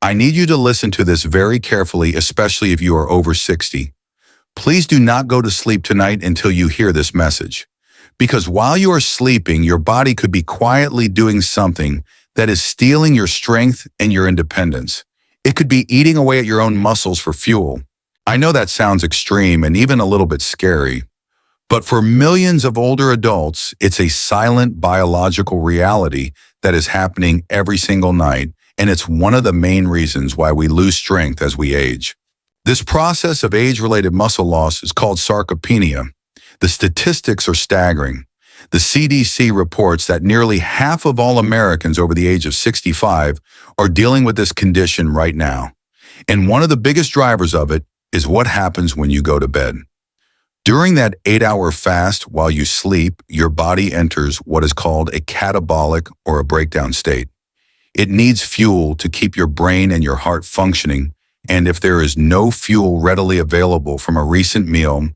I need you to listen to this very carefully, especially if you are over 60. Please do not go to sleep tonight until you hear this message. Because while you are sleeping, your body could be quietly doing something that is stealing your strength and your independence. It could be eating away at your own muscles for fuel. I know that sounds extreme and even a little bit scary, but for millions of older adults, it's a silent biological reality that is happening every single night, and it's one of the main reasons why we lose strength as we age. This process of age-related muscle loss is called sarcopenia. The statistics are staggering. The CDC reports that nearly half of all Americans over the age of 65 are dealing with this condition right now. And one of the biggest drivers of it is what happens when you go to bed. During that 8-hour fast while you sleep, your body enters what is called a catabolic or a breakdown state. It needs fuel to keep your brain and your heart functioning, and if there is no fuel readily available from a recent meal,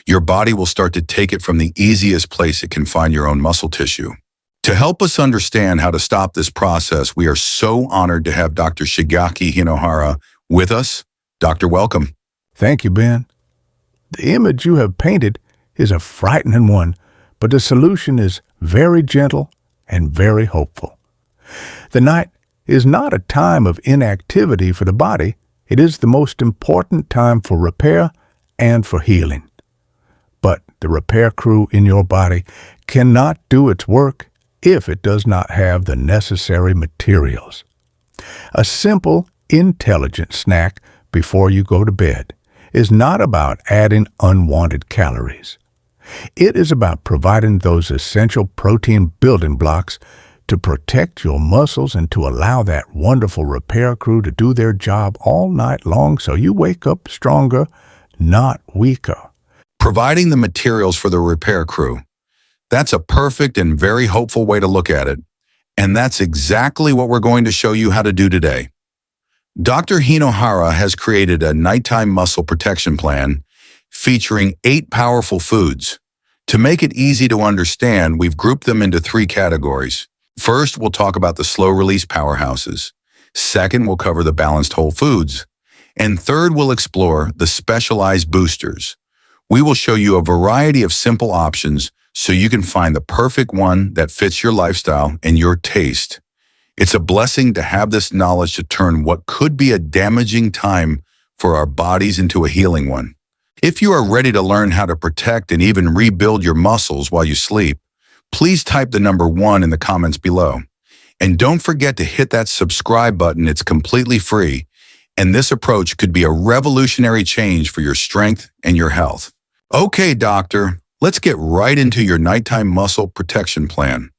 your body will start to take it from the easiest place it can find, your own muscle tissue. To help us understand how to stop this process, we are so honored to have Dr. Shigeaki Hinohara with us. Doctor, welcome. Thank you, Ben. The image you have painted is a frightening one, but the solution is very gentle and very hopeful. The night is not a time of inactivity for the body. It is the most important time for repair and for healing. But the repair crew in your body cannot do its work if it does not have the necessary materials. A simple, intelligent snack before you go to bed is not about adding unwanted calories. It is about providing those essential protein building blocks to protect your muscles and to allow that wonderful repair crew to do their job all night long so you wake up stronger, not weaker. Providing the materials for the repair crew. That's a perfect and very hopeful way to look at it. And that's exactly what we're going to show you how to do today. Dr. Hinohara has created a nighttime muscle protection plan featuring 8 powerful foods. To make it easy to understand, we've grouped them into 3 categories. First, we'll talk about the slow-release powerhouses. Second, we'll cover the balanced whole foods. And third, we'll explore the specialized boosters. We will show you a variety of simple options so you can find the perfect one that fits your lifestyle and your taste. It's a blessing to have this knowledge to turn what could be a damaging time for our bodies into a healing one. If you are ready to learn how to protect and even rebuild your muscles while you sleep, please type the number 1 in the comments below. And don't forget to hit that subscribe button. It's completely free. And this approach could be a revolutionary change for your strength and your health. Okay, doctor, let's get right into your nighttime muscle protection plan.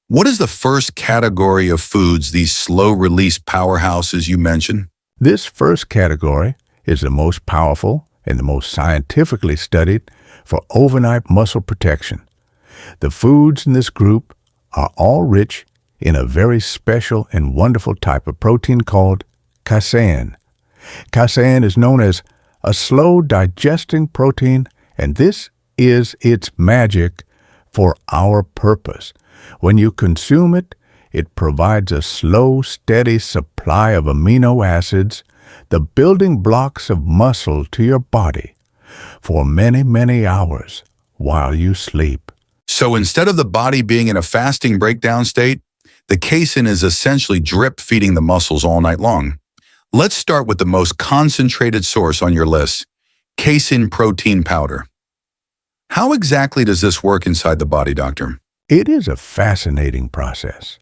What is the first category of foods, these slow-release powerhouses you mentioned? This first category is the most powerful and the most scientifically studied for overnight muscle protection. The foods in this group are all rich in a very special and wonderful type of protein called casein. Casein is known as a slow-digesting protein, and this is its magic for our purpose. When you consume it, it provides a slow, steady supply of amino acids, the building blocks of muscle to your body, for many, many hours while you sleep. So instead of the body being in a fasting breakdown state, the casein is essentially drip feeding the muscles all night long. Let's start with the most concentrated source on your list, casein protein powder. How exactly does this work inside the body, doctor? It is a fascinating process.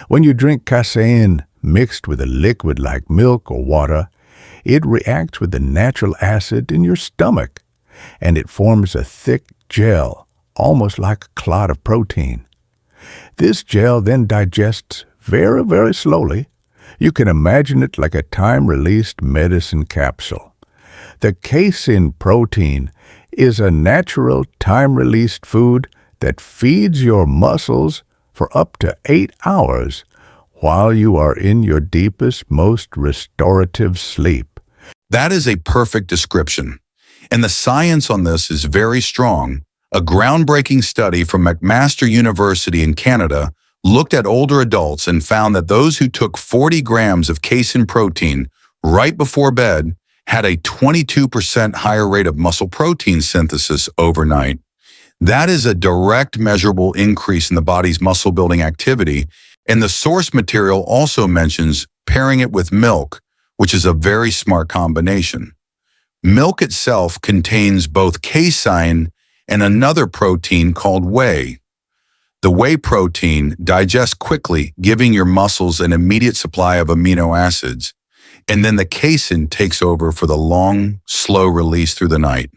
When you drink casein mixed with a liquid like milk or water, it reacts with the natural acid in your stomach, and it forms a thick gel, almost like a clot of protein. This gel then digests very, very slowly. You can imagine it like a time-released medicine capsule. The casein protein is a natural time-released food that feeds your muscles for up to 8 hours while you are in your deepest, most restorative sleep. That is a perfect description. And the science on this is very strong. A groundbreaking study from McMaster University in Canada looked at older adults and found that those who took 40 grams of casein protein right before bed had a 22% higher rate of muscle protein synthesis overnight. That is a direct measurable increase in the body's muscle building activity, and the source material also mentions pairing it with milk, which is a very smart combination. Milk itself contains both casein and another protein called whey. The whey protein digests quickly, giving your muscles an immediate supply of amino acids, and then the casein takes over for the long, slow release through the night.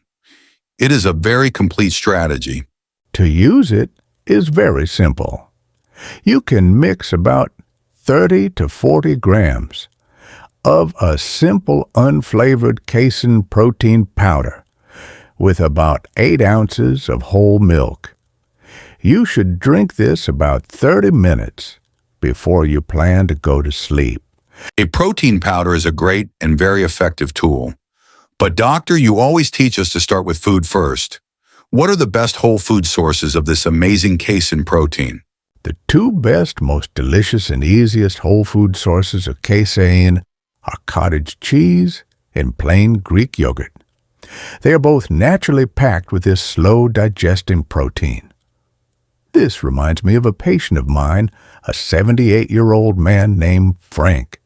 It is a very complete strategy. To use it is very simple. You can mix about 30 to 40 grams of a simple unflavored casein protein powder with about 8 ounces of whole milk. You should drink this about 30 minutes before you plan to go to sleep. A protein powder is a great and very effective tool. But doctor, you always teach us to start with food first. What are the best whole food sources of this amazing casein protein? The two best, most delicious, and easiest whole food sources of casein are cottage cheese and plain Greek yogurt. They are both naturally packed with this slow-digesting protein. This reminds me of a patient of mine, a 78-year-old man named Frank.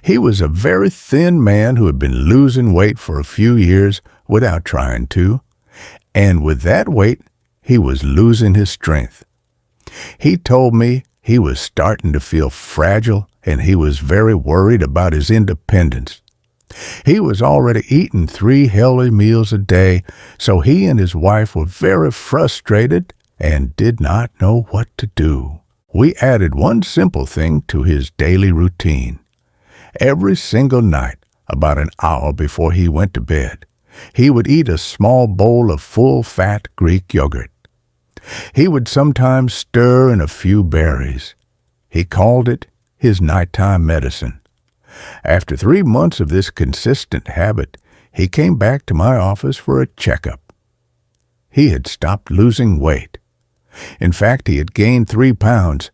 He was a very thin man who had been losing weight for a few years without trying to, and with that weight, he was losing his strength. He told me he was starting to feel fragile and he was very worried about his independence. He was already eating 3 healthy meals a day, so he and his wife were very frustrated and did not know what to do. We added one simple thing to his daily routine. Every single night, about an hour before he went to bed, he would eat a small bowl of full-fat Greek yogurt. He would sometimes stir in a few berries. He called it his nighttime medicine. After 3 months of this consistent habit, he came back to my office for a checkup. He had stopped losing weight. In fact, he had gained 3 pounds,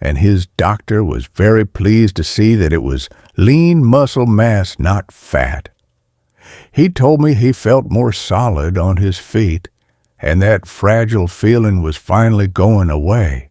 and his doctor was very pleased to see that it was lean muscle mass, not fat. He told me he felt more solid on his feet, and that fragile feeling was finally going away.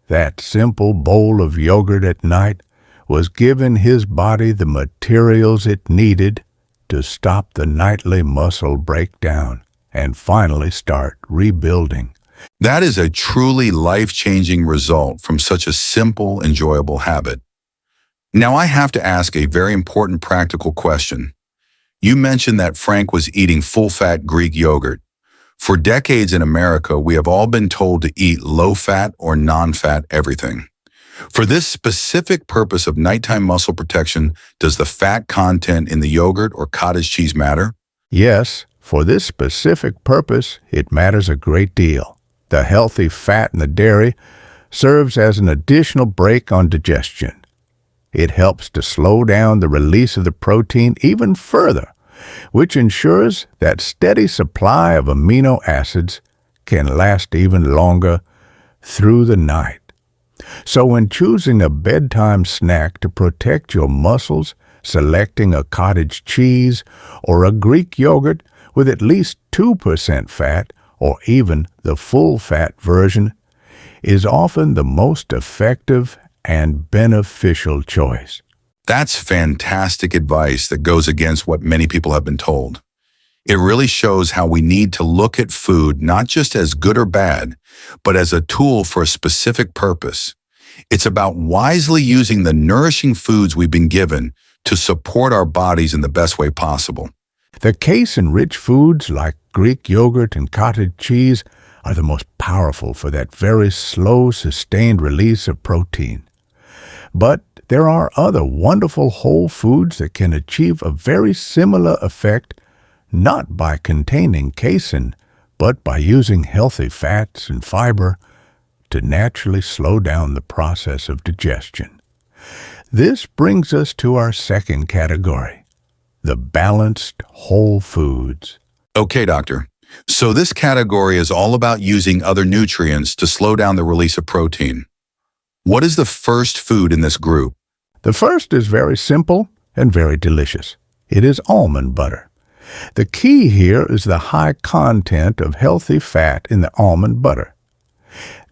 That simple bowl of yogurt at night was giving his body the materials it needed to stop the nightly muscle breakdown and finally start rebuilding. That is a truly life-changing result from such a simple, enjoyable habit. Now I have to ask a very important practical question. You mentioned that Frank was eating full-fat Greek yogurt. For decades in America, we have all been told to eat low-fat or non-fat everything. For this specific purpose of nighttime muscle protection, does the fat content in the yogurt or cottage cheese matter? Yes, for this specific purpose, it matters a great deal. The healthy fat in the dairy serves as an additional brake on digestion. It helps to slow down the release of the protein even further, which ensures that steady supply of amino acids can last even longer through the night. So when choosing a bedtime snack to protect your muscles, selecting a cottage cheese or a Greek yogurt with at least 2% fat or even the full-fat version is often the most effective and beneficial choice. That's fantastic advice that goes against what many people have been told. It really shows how we need to look at food not just as good or bad, but as a tool for a specific purpose. It's about wisely using the nourishing foods we've been given to support our bodies in the best way possible. The casein-rich foods like Greek yogurt and cottage cheese are the most powerful for that very slow, sustained release of protein. But there are other wonderful whole foods that can achieve a very similar effect, not by containing casein, but by using healthy fats and fiber to naturally slow down the process of digestion. This brings us to our second category, the balanced whole foods. Okay, doctor. So this category is all about using other nutrients to slow down the release of protein. What is the first food in this group? The first is very simple and very delicious. It is almond butter. The key here is the high content of healthy fat in the almond butter.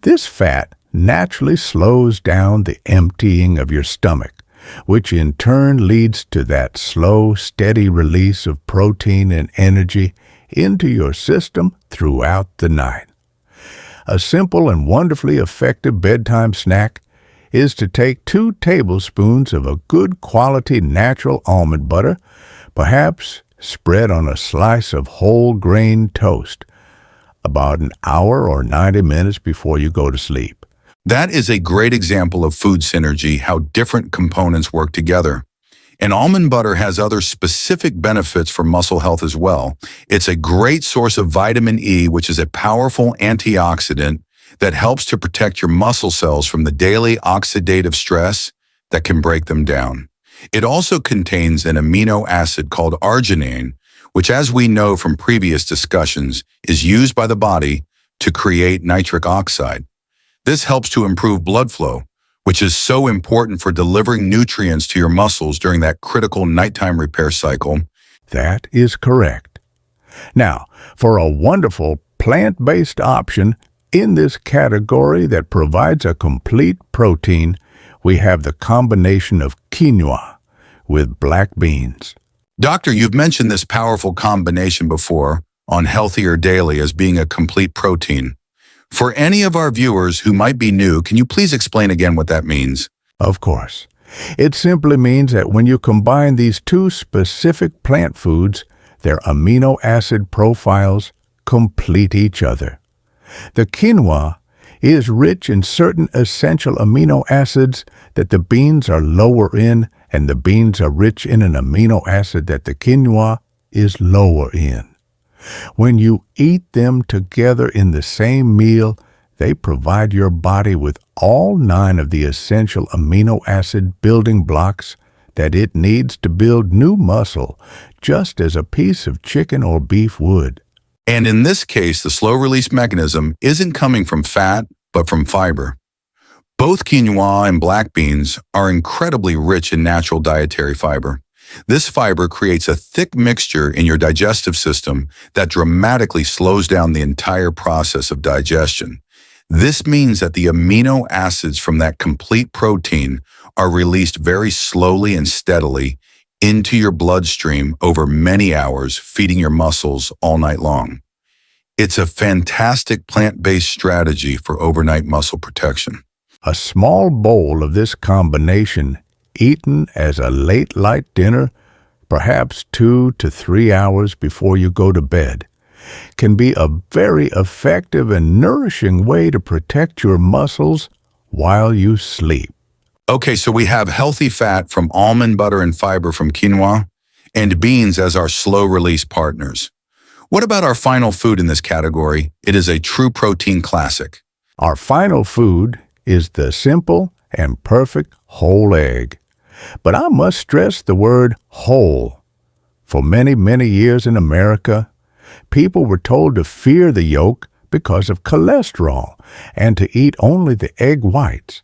This fat naturally slows down the emptying of your stomach, which in turn leads to that slow, steady release of protein and energy into your system throughout the night. A simple and wonderfully effective bedtime snack is to take 2 tablespoons of a good quality natural almond butter, perhaps spread on a slice of whole grain toast, about an hour or 90 minutes before you go to sleep. That is a great example of food synergy, how different components work together. And almond butter has other specific benefits for muscle health as well. It's a great source of vitamin E, which is a powerful antioxidant that helps to protect your muscle cells from the daily oxidative stress that can break them down. It also contains an amino acid called arginine, which, as we know from previous discussions, is used by the body to create nitric oxide. This helps to improve blood flow, which is so important for delivering nutrients to your muscles during that critical nighttime repair cycle. That is correct. Now, for a wonderful plant-based option in this category that provides a complete protein, we have the combination of quinoa with black beans. Doctor, you've mentioned this powerful combination before on Healthier Daily as being a complete protein. For any of our viewers who might be new, can you please explain again what that means? Of course. It simply means that when you combine these 2 specific plant foods, their amino acid profiles complete each other. The quinoa is rich in certain essential amino acids that the beans are lower in, and the beans are rich in an amino acid that the quinoa is lower in. When you eat them together in the same meal, they provide your body with all 9 of the essential amino acid building blocks that it needs to build new muscle, just as a piece of chicken or beef would. And in this case, the slow-release mechanism isn't coming from fat, but from fiber. Both quinoa and black beans are incredibly rich in natural dietary fiber. This fiber creates a thick mixture in your digestive system that dramatically slows down the entire process of digestion. This means that the amino acids from that complete protein are released very slowly and steadily into your bloodstream over many hours, feeding your muscles all night long. It's a fantastic plant-based strategy for overnight muscle protection. A small bowl of this combination, eaten as a late light dinner, perhaps 2 to 3 hours before you go to bed, can be a very effective and nourishing way to protect your muscles while you sleep. Okay, so we have healthy fat from almond butter and fiber from quinoa, and beans as our slow-release partners. What about our final food in this category? It is a true protein classic. Our final food is the simple and perfect whole egg. But I must stress the word whole. For many, many years in America, people were told to fear the yolk because of cholesterol and to eat only the egg whites.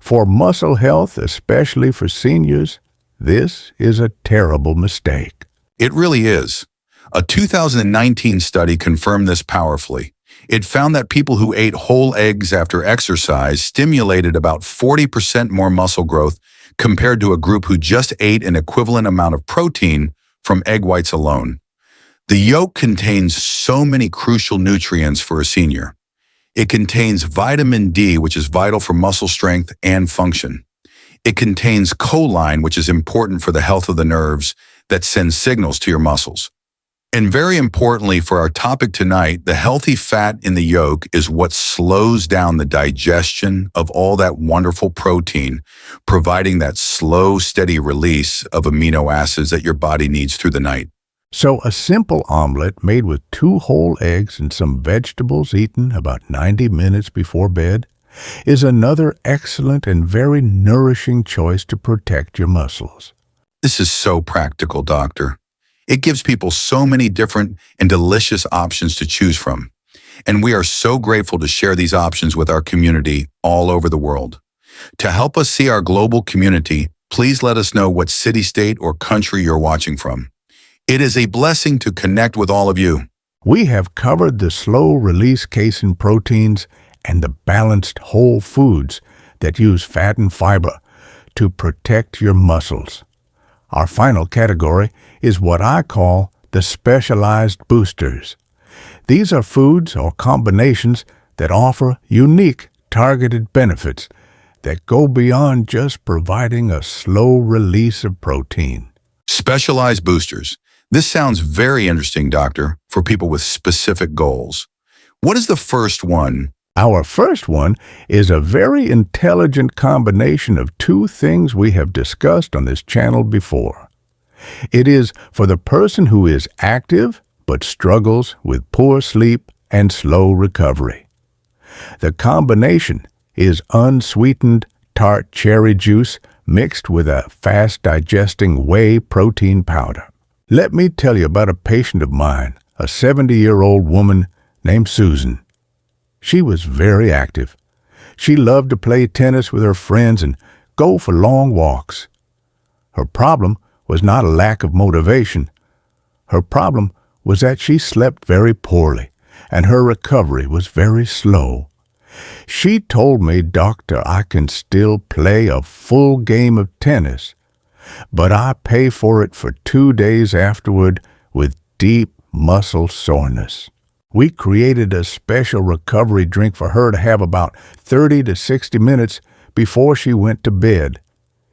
For muscle health, especially for seniors, this is a terrible mistake. It really is. A 2019 study confirmed this powerfully. It found that people who ate whole eggs after exercise stimulated about 40% more muscle growth compared to a group who just ate an equivalent amount of protein from egg whites alone. The yolk contains so many crucial nutrients for a senior. It contains vitamin D, which is vital for muscle strength and function. It contains choline, which is important for the health of the nerves that send signals to your muscles. And very importantly for our topic tonight, the healthy fat in the yolk is what slows down the digestion of all that wonderful protein, providing that slow, steady release of amino acids that your body needs through the night. So a simple omelet made with 2 whole eggs and some vegetables eaten about 90 minutes before bed is another excellent and very nourishing choice to protect your muscles. This is so practical, Doctor. It gives people so many different and delicious options to choose from. And we are so grateful to share these options with our community all over the world. To help us see our global community, please let us know what city, state, or country you're watching from. It is a blessing to connect with all of you. We have covered the slow-release casein proteins and the balanced whole foods that use fat and fiber to protect your muscles. Our final category is what I call the specialized boosters. These are foods or combinations that offer unique, targeted benefits that go beyond just providing a slow release of protein. Specialized boosters. This sounds very interesting, doctor, for people with specific goals. What is the first one? Our first one is a very intelligent combination of two things we have discussed on this channel before. It is for the person who is active but struggles with poor sleep and slow recovery. The combination is unsweetened tart cherry juice mixed with a fast-digesting whey protein powder. Let me tell you about a patient of mine, a 70-year-old woman named Susan. She was very active. She loved to play tennis with her friends and go for long walks. Her problem was not a lack of motivation. Her problem was that she slept very poorly, and her recovery was very slow. She told me, "Doctor, I can still play a full game of tennis, but I pay for it for 2 days afterward with deep muscle soreness." We created a special recovery drink for her to have about 30 to 60 minutes before she went to bed.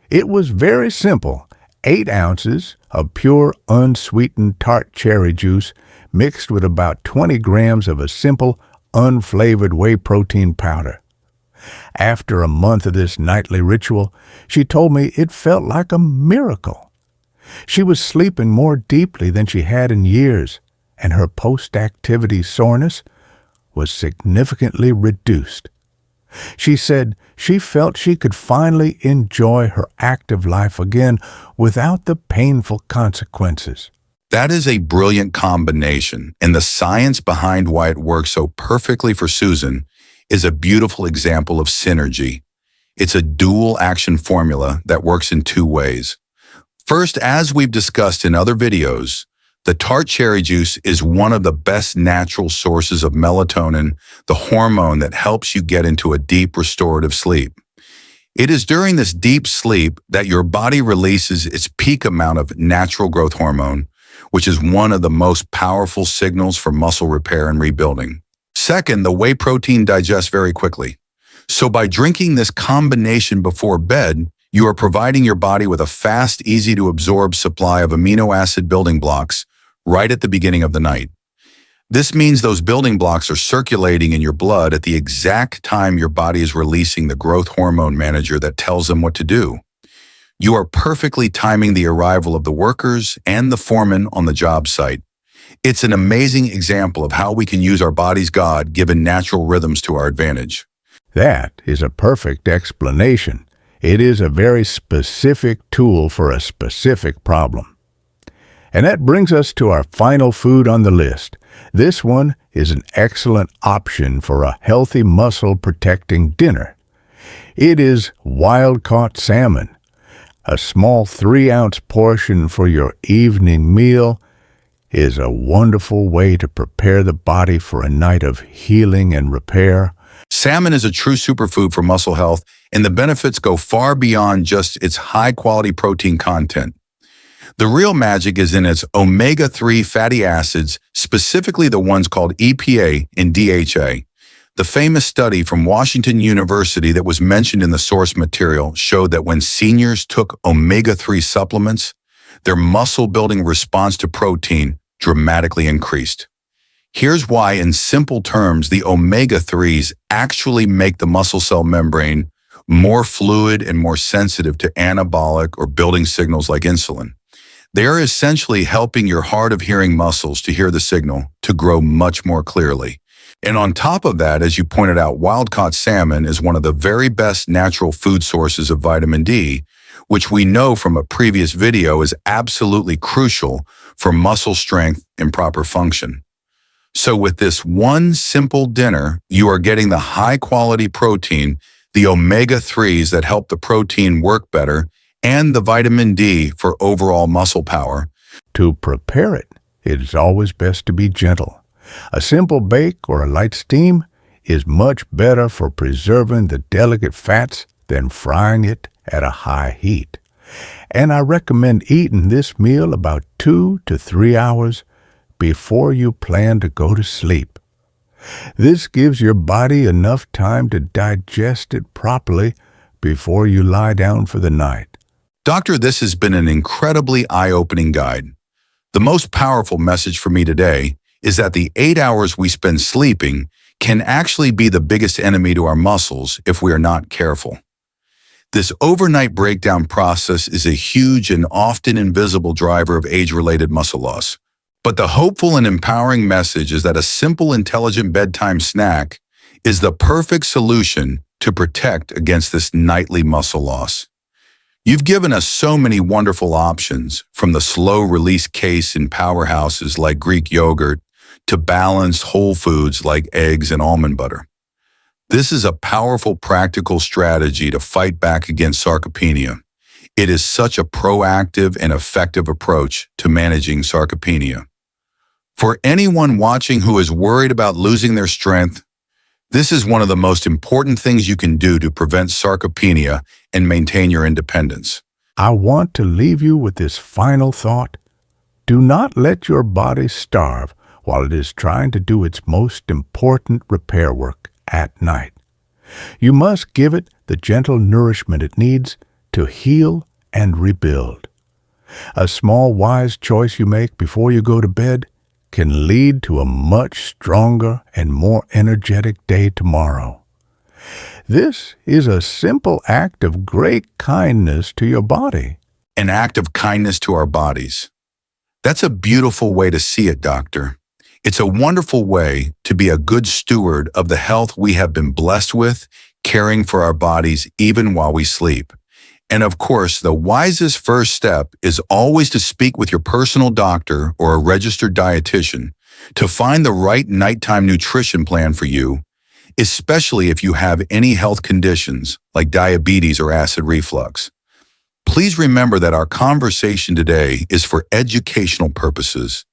It was very simple: 8 ounces of pure unsweetened tart cherry juice mixed with about 20 grams of a simple unflavored whey protein powder. After a month of this nightly ritual, she told me it felt like a miracle. She was sleeping more deeply than she had in years, and her post-activity soreness was significantly reduced. She said she felt she could finally enjoy her active life again without the painful consequences. That is a brilliant combination, and the science behind why it works so perfectly for Susan is a beautiful example of synergy. It's a dual-action formula that works in 2 ways. First, as we've discussed in other videos, the tart cherry juice is one of the best natural sources of melatonin, the hormone that helps you get into a deep restorative sleep. It is during this deep sleep that your body releases its peak amount of natural growth hormone, which is one of the most powerful signals for muscle repair and rebuilding. Second, the whey protein digests very quickly. So by drinking this combination before bed, you are providing your body with a fast, easy-to-absorb supply of amino acid building blocks right at the beginning of the night. This means those building blocks are circulating in your blood at the exact time your body is releasing the growth hormone manager that tells them what to do. You are perfectly timing the arrival of the workers and the foreman on the job site. It's an amazing example of how we can use our body's God-given natural rhythms to our advantage. That is a perfect explanation. It is a very specific tool for a specific problem. And that brings us to our final food on the list. This one is an excellent option for a healthy muscle-protecting dinner. It is wild-caught salmon. A small 3-ounce portion for your evening meal is a wonderful way to prepare the body for a night of healing and repair. Salmon is a true superfood for muscle health, and the benefits go far beyond just its high-quality protein content. The real magic is in its omega-3 fatty acids, specifically the ones called EPA and DHA. The famous study from Washington University that was mentioned in the source material showed that when seniors took omega-3 supplements, their muscle-building response to protein dramatically increased. Here's why, in simple terms, the omega-3s actually make the muscle cell membrane more fluid and more sensitive to anabolic or building signals like insulin. They are essentially helping your hard-of-hearing muscles to hear the signal to grow much more clearly. And on top of that, as you pointed out, wild-caught salmon is one of the very best natural food sources of vitamin D, which we know from a previous video is absolutely crucial for muscle strength and proper function. So with this one simple dinner, you are getting the high-quality protein the omega-3s that help the protein work better, and the vitamin D for overall muscle power. To prepare it, it is always best to be gentle. A simple bake or a light steam is much better for preserving the delicate fats than frying it at a high heat. And I recommend eating this meal about 2 to 3 hours before you plan to go to sleep. This gives your body enough time to digest it properly before you lie down for the night. Doctor, this has been an incredibly eye-opening guide. The most powerful message for me today is that the 8 hours we spend sleeping can actually be the biggest enemy to our muscles if we are not careful. This overnight breakdown process is a huge and often invisible driver of age-related muscle loss. But the hopeful and empowering message is that a simple, intelligent bedtime snack is the perfect solution to protect against this nightly muscle loss. You've given us so many wonderful options, from the slow-release casein powerhouses like Greek yogurt to balanced whole foods like eggs and almond butter. This is a powerful, practical strategy to fight back against sarcopenia. It is such a proactive and effective approach to managing sarcopenia. For anyone watching who is worried about losing their strength, this is one of the most important things you can do to prevent sarcopenia and maintain your independence. I want to leave you with this final thought. Do not let your body starve while it is trying to do its most important repair work at night. You must give it the gentle nourishment it needs to heal and rebuild. A small, wise choice you make before you go to bed can lead to a much stronger and more energetic day tomorrow. This is a simple act of great kindness to your body. An act of kindness to our bodies. That's a beautiful way to see it, Doctor. It's a wonderful way to be a good steward of the health we have been blessed with, caring for our bodies even while we sleep. And of course, the wisest first step is always to speak with your personal doctor or a registered dietitian to find the right nighttime nutrition plan for you, especially if you have any health conditions like diabetes or acid reflux. Please remember that our conversation today is for educational purposes.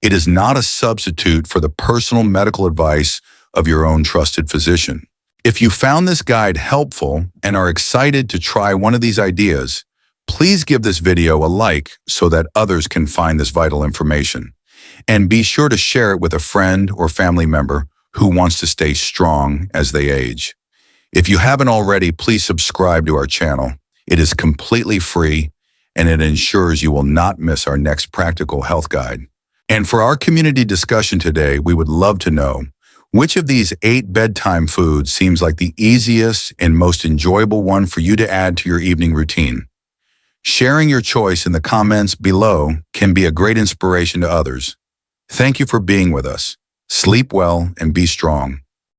It is not a substitute for the personal medical advice of your own trusted physician. If you found this guide helpful and are excited to try one of these ideas, please give this video a like so that others can find this vital information. And be sure to share it with a friend or family member who wants to stay strong as they age. If you haven't already, please subscribe to our channel. It is completely free, and it ensures you will not miss our next practical health guide. And for our community discussion today, we would love to know, which of these 8 bedtime foods seems like the easiest and most enjoyable one for you to add to your evening routine? Sharing your choice in the comments below can be a great inspiration to others. Thank you for being with us. Sleep well and be strong.